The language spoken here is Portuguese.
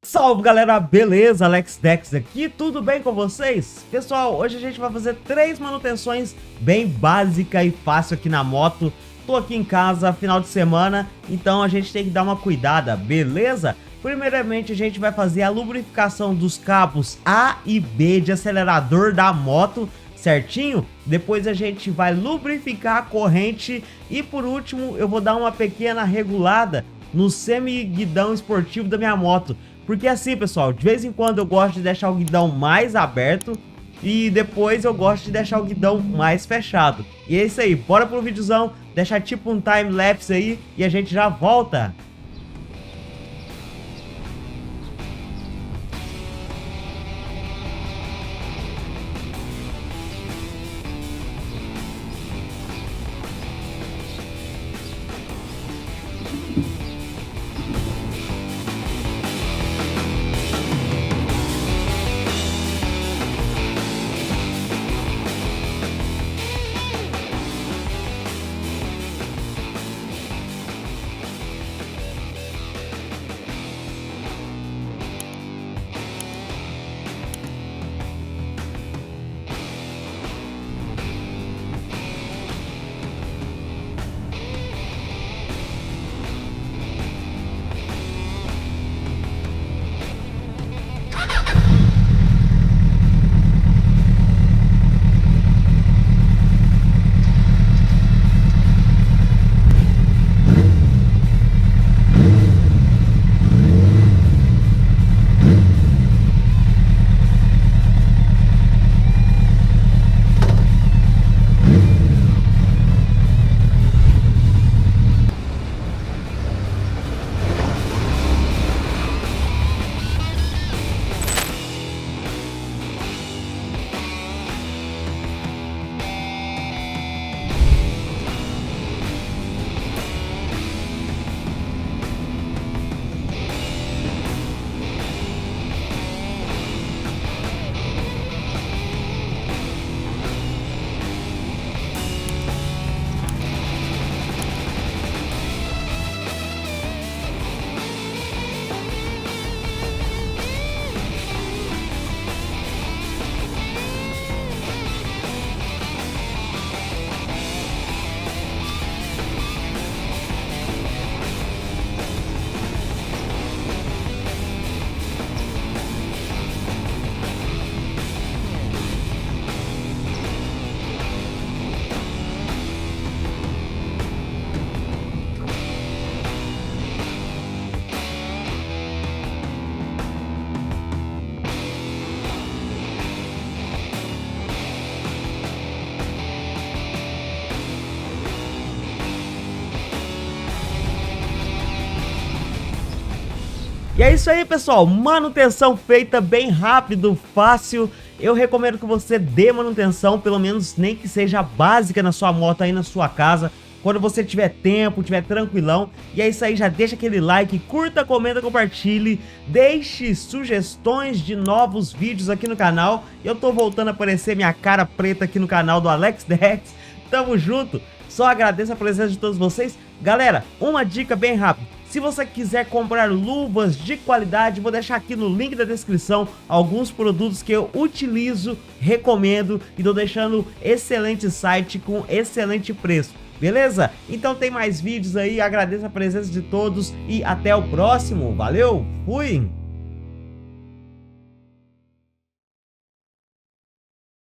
Salve galera, beleza? Alex Dex aqui, tudo bem com vocês? Pessoal, hoje a gente vai fazer 3 manutenções bem básica e fácil aqui na moto. Tô aqui em casa, final de semana, então a gente tem que dar uma cuidada, beleza? Primeiramente a gente vai fazer a lubrificação dos cabos A e B de acelerador da moto, certinho? Depois a gente vai lubrificar a corrente e por último eu vou dar uma pequena regulada no semi-guidão esportivo da minha moto. Porque assim, pessoal, de vez em quando eu gosto de deixar o guidão mais aberto e depois eu gosto de deixar o guidão mais fechado. E é isso aí, bora pro videozão, deixar tipo um time-lapse aí e a gente já volta. E é isso aí, pessoal, manutenção feita bem rápido, fácil. Eu recomendo que você dê manutenção, pelo menos nem que seja básica na sua moto aí na sua casa, quando você tiver tempo, tiver tranquilão. E é isso aí, já deixa aquele like, curta, comenta, compartilhe, deixe sugestões de novos vídeos aqui no canal. Eu tô voltando a aparecer minha cara preta aqui no canal do Alex Dex. Tamo junto, só agradeço a presença de todos vocês. Galera, uma dica bem rápida. Se você quiser comprar luvas de qualidade, vou deixar aqui no link da descrição alguns produtos que eu utilizo, recomendo e tô deixando excelente site com excelente preço, beleza? Então tem mais vídeos aí, agradeço a presença de todos e até o próximo, valeu, fui!